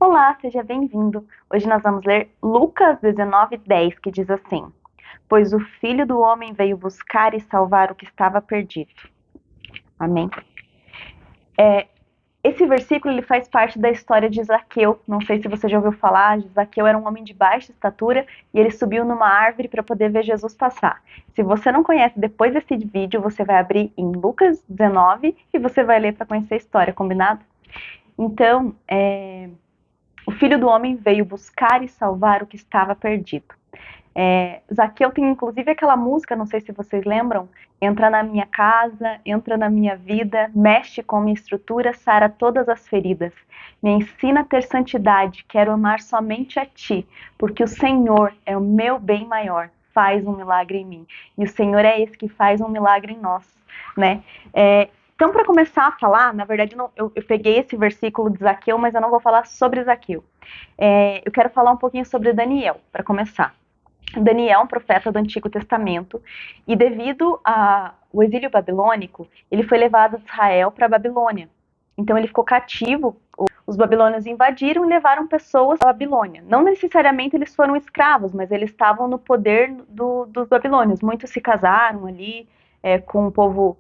Olá, seja bem-vindo. Hoje nós vamos ler Lucas 19:10, que diz assim: Pois o Filho do Homem veio buscar e salvar o que estava perdido. Amém? Esse versículo ele faz parte da história de Zaqueu. Não sei se você já ouviu falar. Zaqueu era um homem de baixa estatura e ele subiu numa árvore para poder ver Jesus passar. Se você não conhece, depois desse vídeo você vai abrir em Lucas 19 e você vai ler para conhecer a história, combinado? Então, o Filho do Homem veio buscar e salvar o que estava perdido. Zaqueu tem inclusive aquela música, não sei se vocês lembram, entra na minha casa, entra na minha vida, mexe com minha estrutura, sara todas as feridas. Me ensina a ter santidade, quero amar somente a ti, porque o Senhor é o meu bem maior, faz um milagre em mim. E o Senhor é esse que faz um milagre em nós, né? Então, para começar a falar, na verdade, eu peguei esse versículo de Zaqueu, mas eu não vou falar sobre Zaqueu. Eu quero falar um pouquinho sobre Daniel, para começar. Daniel é um profeta do Antigo Testamento e devido ao exílio babilônico, ele foi levado de Israel para a Babilônia. Então ele ficou cativo, os babilônios invadiram e levaram pessoas à Babilônia. Não necessariamente eles foram escravos, mas eles estavam no poder dos babilônios. Muitos se casaram ali com o povo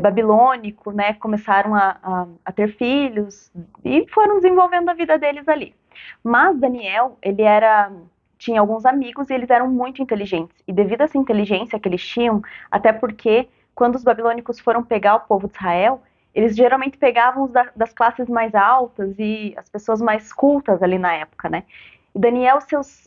babilônico, né? Começaram a ter filhos e foram desenvolvendo a vida deles ali. Mas Daniel, tinha alguns amigos e eles eram muito inteligentes. E devido a essa inteligência que eles tinham, até porque quando os babilônicos foram pegar o povo de Israel, eles geralmente pegavam os das classes mais altas e as pessoas mais cultas ali na época, né? E Daniel e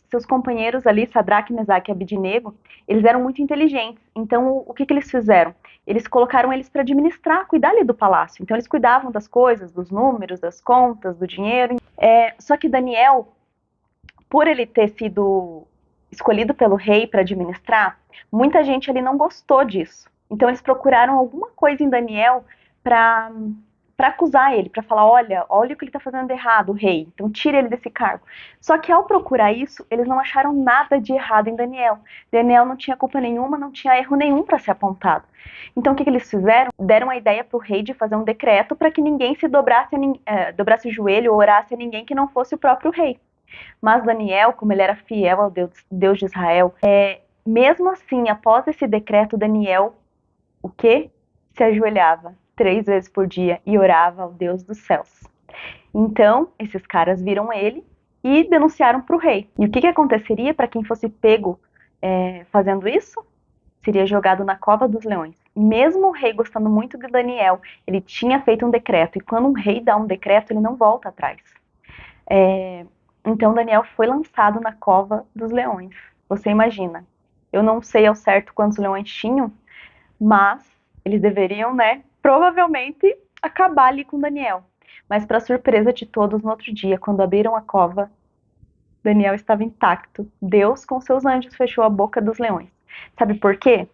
seus companheiros ali, Sadraque, Mesaque e Abidnego, eles eram muito inteligentes. Então, o que eles fizeram? Eles colocaram eles para administrar, cuidar ali do palácio. Então, eles cuidavam das coisas, dos números, das contas, do dinheiro. Só que Daniel, por ele ter sido escolhido pelo rei para administrar, muita gente ali não gostou disso. Então eles procuraram alguma coisa em Daniel para acusar ele, para falar, olha o que ele está fazendo errado, o rei, então tira ele desse cargo. Só que ao procurar isso, eles não acharam nada de errado em Daniel. Daniel não tinha culpa nenhuma, não tinha erro nenhum para ser apontado. Então o que eles fizeram? Deram a ideia para o rei de fazer um decreto para que ninguém se dobrasse o joelho ou orasse a ninguém que não fosse o próprio rei. Mas Daniel, como ele era fiel ao Deus de Israel, mesmo assim, após esse decreto, Daniel, o que? Se ajoelhava 3 vezes por dia e orava ao Deus dos céus. Então, esses caras viram ele e denunciaram para o rei. E o que aconteceria para quem fosse pego fazendo isso? Seria jogado na cova dos leões. Mesmo o rei gostando muito de Daniel, ele tinha feito um decreto, e quando um rei dá um decreto, ele não volta atrás. Então Daniel foi lançado na cova dos leões. Você imagina. Eu não sei ao certo quantos leões tinham, mas eles deveriam, né, provavelmente acabar ali com Daniel. Mas para surpresa de todos, no outro dia, quando abriram a cova, Daniel estava intacto. Deus, com seus anjos, fechou a boca dos leões. Sabe por quê?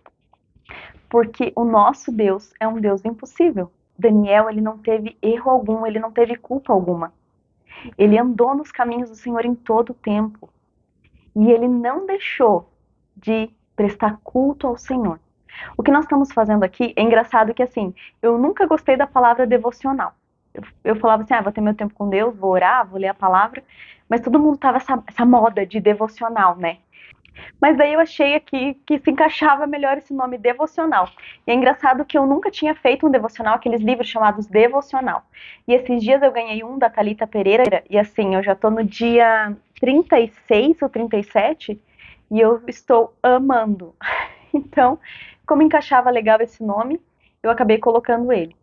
Porque o nosso Deus é um Deus impossível. Daniel, ele não teve erro algum, ele não teve culpa alguma. Ele andou nos caminhos do Senhor em todo o tempo. E ele não deixou de prestar culto ao Senhor. O que nós estamos fazendo aqui é engraçado que, assim, eu nunca gostei da palavra devocional. Eu falava assim, vou ter meu tempo com Deus, vou orar, vou ler a palavra, mas todo mundo tava essa moda de devocional, né? Mas daí eu achei aqui que se encaixava melhor esse nome devocional. E é engraçado que eu nunca tinha feito um devocional, aqueles livros chamados devocional. E esses dias eu ganhei um da Thalita Pereira, e assim, eu já tô no dia 36 ou 37, e eu estou amando. Então, como encaixava legal esse nome, eu acabei colocando ele.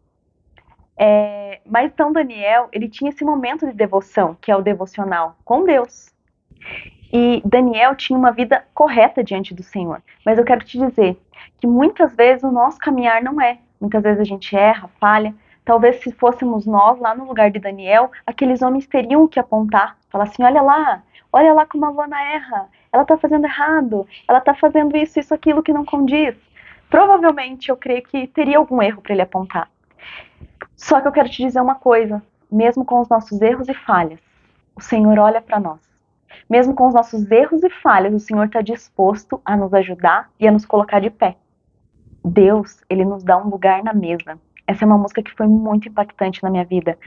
Mas então Daniel, ele tinha esse momento de devoção, que é o devocional, com Deus. E Daniel tinha uma vida correta diante do Senhor. Mas eu quero te dizer que muitas vezes o nosso caminhar não é. Muitas vezes a gente erra, falha. Talvez se fôssemos nós lá no lugar de Daniel, aqueles homens teriam que apontar, falar assim, olha lá como a Luana erra, ela está fazendo errado, ela está fazendo isso, aquilo que não condiz. Provavelmente eu creio que teria algum erro para ele apontar. Só que eu quero te dizer uma coisa, mesmo com os nossos erros e falhas, o Senhor olha para nós. Mesmo com os nossos erros e falhas, o Senhor está disposto a nos ajudar e a nos colocar de pé. Deus, ele nos dá um lugar na mesa. Essa é uma música que foi muito impactante na minha vida.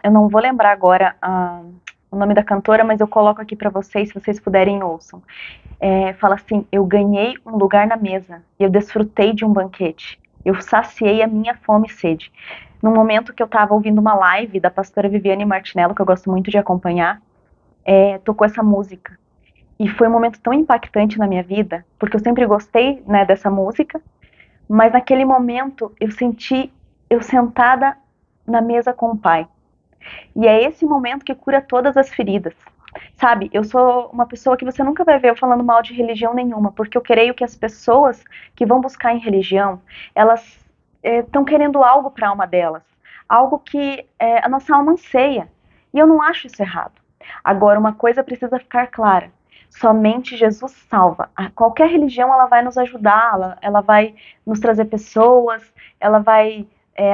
eu não vou lembrar agora o nome da cantora, mas eu coloco aqui pra vocês, se vocês puderem, ouçam. Fala assim: eu ganhei um lugar na mesa, e eu desfrutei de um banquete. Eu saciei a minha fome e sede. No momento que eu estava ouvindo uma live da pastora Viviane Martinello, que eu gosto muito de acompanhar, tocou essa música. E foi um momento tão impactante na minha vida, porque eu sempre gostei, né, dessa música, mas naquele momento eu senti eu sentada na mesa com o Pai. E é esse momento que cura todas as feridas. Sabe, eu sou uma pessoa que você nunca vai ver eu falando mal de religião nenhuma, porque eu creio que as pessoas que vão buscar em religião, elas estão querendo algo para a alma delas, algo que a nossa alma anseia. E eu não acho isso errado. Agora, uma coisa precisa ficar clara: somente Jesus salva. Qualquer religião ela vai nos ajudar, ela vai nos trazer pessoas, ela vai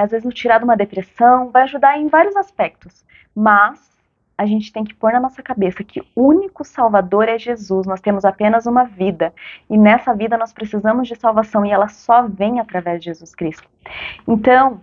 às vezes nos tirar de uma depressão, vai ajudar em vários aspectos. Mas a gente tem que pôr na nossa cabeça que o único Salvador é Jesus. Nós temos apenas uma vida. E nessa vida nós precisamos de salvação. E ela só vem através de Jesus Cristo. Então,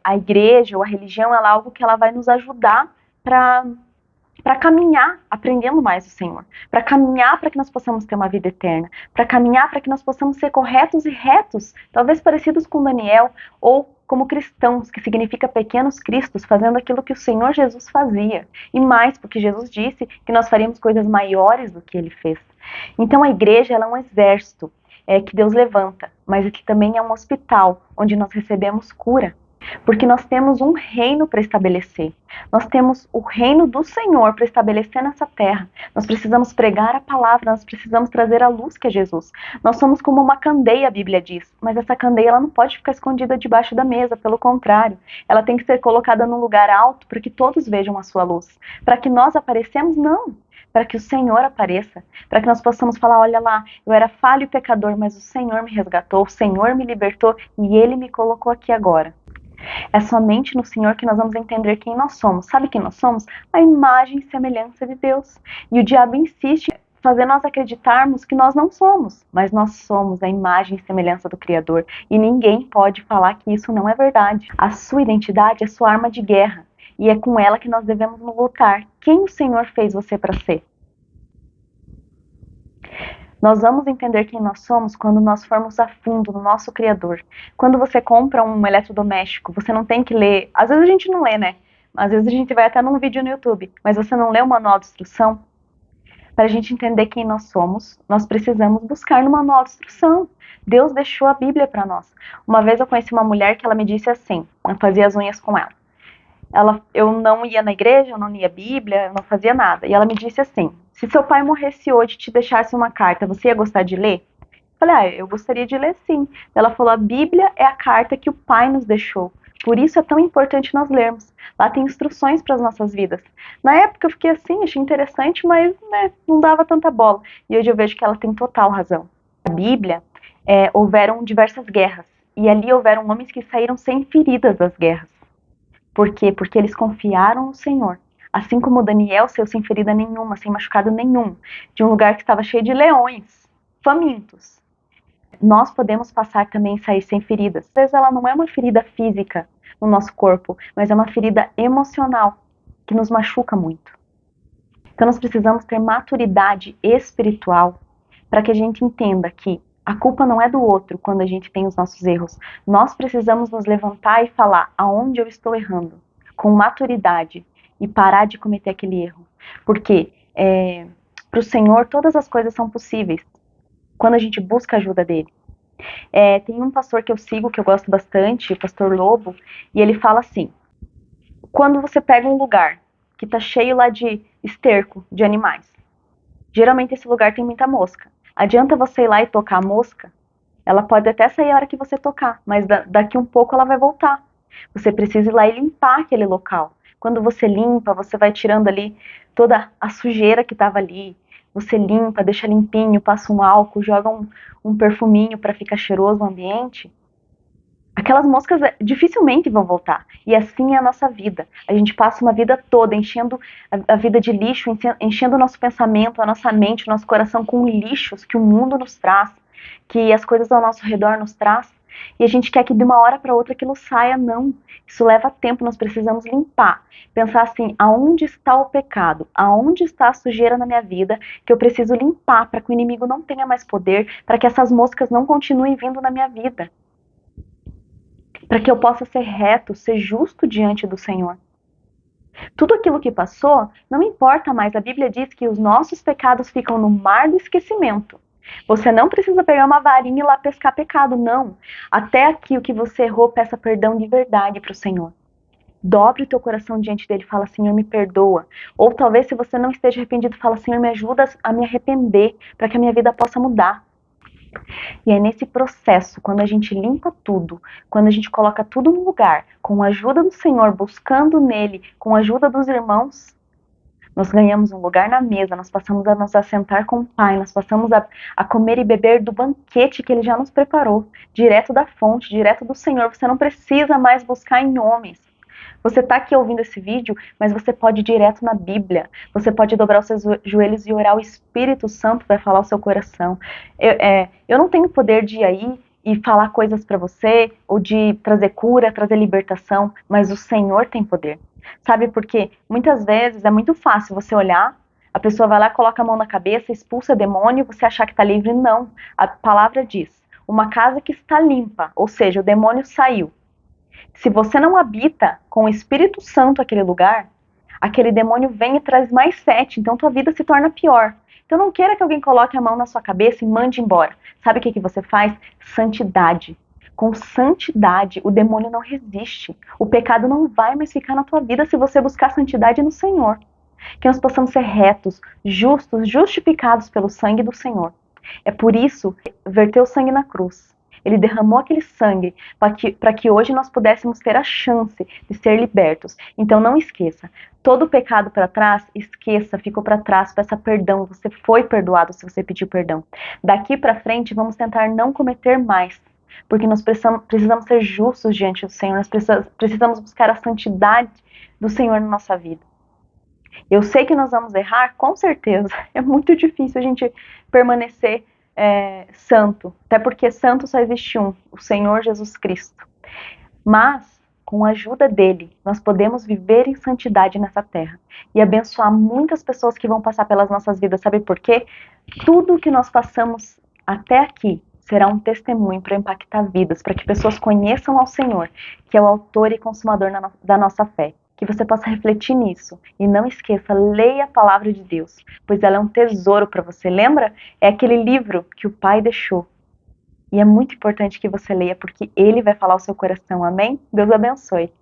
a igreja ou a religião ela é algo que ela vai nos ajudar para caminhar aprendendo mais o Senhor, para caminhar para que nós possamos ter uma vida eterna, para caminhar para que nós possamos ser corretos e retos, talvez parecidos com Daniel, ou como cristãos, que significa pequenos cristos, fazendo aquilo que o Senhor Jesus fazia, e mais, porque Jesus disse que nós faríamos coisas maiores do que ele fez. Então a igreja ela é um exército que Deus levanta, mas que também é um hospital, onde nós recebemos cura. Porque nós temos um reino para estabelecer. Nós temos o reino do Senhor para estabelecer nessa terra. Nós precisamos pregar a palavra, nós precisamos trazer a luz que é Jesus. Nós somos como uma candeia, a Bíblia diz, mas essa candeia ela não pode ficar escondida debaixo da mesa, pelo contrário, ela tem que ser colocada num lugar alto para que todos vejam a sua luz. Para que nós aparecemos, não. Para que o Senhor apareça, para que nós possamos falar: olha lá, eu era falho e pecador, mas o Senhor me resgatou, o Senhor me libertou e Ele me colocou aqui agora. É somente no Senhor que nós vamos entender quem nós somos. Sabe quem nós somos? A imagem e semelhança de Deus. E o diabo insiste em fazer nós acreditarmos que nós não somos, mas nós somos a imagem e semelhança do Criador. E ninguém pode falar que isso não é verdade. A sua identidade é sua arma de guerra. E é com ela que nós devemos lutar. Quem o Senhor fez você para ser? Nós vamos entender quem nós somos quando nós formos a fundo no nosso Criador. Quando você compra um eletrodoméstico, você não tem que ler. Às vezes a gente não lê, né? Às vezes a gente vai até num vídeo no YouTube, mas você não lê o manual de instrução. Para a gente entender quem nós somos, nós precisamos buscar no manual de instrução. Deus deixou a Bíblia para nós. Uma vez eu conheci uma mulher que ela me disse assim, eu fazia as unhas com ela. Eu não ia na igreja, eu não lia a Bíblia, eu não fazia nada. E ela me disse assim: se seu pai morresse hoje e te deixasse uma carta, você ia gostar de ler? Eu falei: eu gostaria de ler sim. Ela falou: a Bíblia é a carta que o pai nos deixou. Por isso é tão importante nós lermos. Lá tem instruções para as nossas vidas. Na época eu fiquei assim, achei interessante, mas né, não dava tanta bola. E hoje eu vejo que ela tem total razão. Na Bíblia houveram diversas guerras. E ali houveram homens que saíram sem feridas das guerras. Por quê? Porque eles confiaram no Senhor. Assim como Daniel saiu sem ferida nenhuma, sem machucado nenhum, de um lugar que estava cheio de leões, famintos. Nós podemos passar também e sair sem feridas. Às vezes ela não é uma ferida física no nosso corpo, mas é uma ferida emocional, que nos machuca muito. Então nós precisamos ter maturidade espiritual para que a gente entenda que a culpa não é do outro quando a gente tem os nossos erros. Nós precisamos nos levantar e falar aonde eu estou errando, com maturidade, e parar de cometer aquele erro. Porque para o Senhor todas as coisas são possíveis quando a gente busca a ajuda dele. Tem um pastor que eu sigo, que eu gosto bastante, o pastor Lobo, e ele fala assim: quando você pega um lugar que está cheio lá de esterco de animais, geralmente esse lugar tem muita mosca. Adianta você ir lá e tocar a mosca? Ela pode até sair a hora que você tocar, mas daqui um pouco ela vai voltar. Você precisa ir lá e limpar aquele local. Quando você limpa, você vai tirando ali toda a sujeira que estava ali. Você limpa, deixa limpinho, passa um álcool, joga um perfuminho para ficar cheiroso o ambiente. Aquelas moscas dificilmente vão voltar. E assim é a nossa vida. A gente passa uma vida toda enchendo a vida de lixo, enchendo o nosso pensamento, a nossa mente, o nosso coração com lixos que o mundo nos traz, que as coisas ao nosso redor nos traz. E a gente quer que de uma hora para outra aquilo saia, não. Isso leva tempo, nós precisamos limpar. Pensar assim, aonde está o pecado? Aonde está a sujeira na minha vida que eu preciso limpar para que o inimigo não tenha mais poder, para que essas moscas não continuem vindo na minha vida. Para que eu possa ser reto, ser justo diante do Senhor. Tudo aquilo que passou, não importa mais. A Bíblia diz que os nossos pecados ficam no mar do esquecimento. Você não precisa pegar uma varinha e ir lá pescar pecado, não. Até aqui o que você errou, peça perdão de verdade para o Senhor. Dobre o teu coração diante dele e fala, Senhor, me perdoa. Ou talvez se você não esteja arrependido, fala, Senhor, me ajuda a me arrepender, para que a minha vida possa mudar. E é nesse processo, quando a gente limpa tudo, quando a gente coloca tudo no lugar, com a ajuda do Senhor, buscando nele, com a ajuda dos irmãos, nós ganhamos um lugar na mesa, nós passamos a nos assentar com o Pai, nós passamos a comer e beber do banquete que Ele já nos preparou, direto da fonte, direto do Senhor. Você não precisa mais buscar em homens. Você está aqui ouvindo esse vídeo, mas você pode ir direto na Bíblia. Você pode dobrar os seus joelhos e orar. O Espírito Santo vai falar ao seu coração. Eu não tenho poder de ir aí e falar coisas para você, ou de trazer cura, trazer libertação, mas o Senhor tem poder. Sabe por quê? Muitas vezes é muito fácil você olhar, a pessoa vai lá, coloca a mão na cabeça, expulsa demônio, você achar que está livre. Não. A palavra diz, uma casa que está limpa, ou seja, o demônio saiu. Se você não habita com o Espírito Santo aquele lugar, aquele demônio vem e traz mais 7, então tua vida se torna pior. Então não queira que alguém coloque a mão na sua cabeça e mande embora. Sabe o que você faz? Santidade. Com santidade, o demônio não resiste. O pecado não vai mais ficar na tua vida se você buscar santidade no Senhor. Que nós possamos ser retos, justos, justificados pelo sangue do Senhor. É por isso que verteu o sangue na cruz. Ele derramou aquele sangue para que hoje nós pudéssemos ter a chance de ser libertos. Então não esqueça, todo pecado para trás, esqueça, ficou para trás, peça perdão, você foi perdoado se você pediu perdão. Daqui para frente vamos tentar não cometer mais, porque nós precisamos ser justos diante do Senhor, nós precisamos buscar a santidade do Senhor na nossa vida. Eu sei que nós vamos errar, com certeza, é muito difícil a gente permanecer santo, até porque santo só existe um, o Senhor Jesus Cristo. Mas, com a ajuda dele, nós podemos viver em santidade nessa terra e abençoar muitas pessoas que vão passar pelas nossas vidas. Sabe por quê? Tudo que nós passamos até aqui será um testemunho para impactar vidas, para que pessoas conheçam ao Senhor, que é o autor e consumador da nossa fé. Que você possa refletir nisso. E não esqueça, leia a palavra de Deus, pois ela é um tesouro para você. Lembra? É aquele livro que o Pai deixou. E é muito importante que você leia, porque ele vai falar ao seu coração. Amém? Deus abençoe.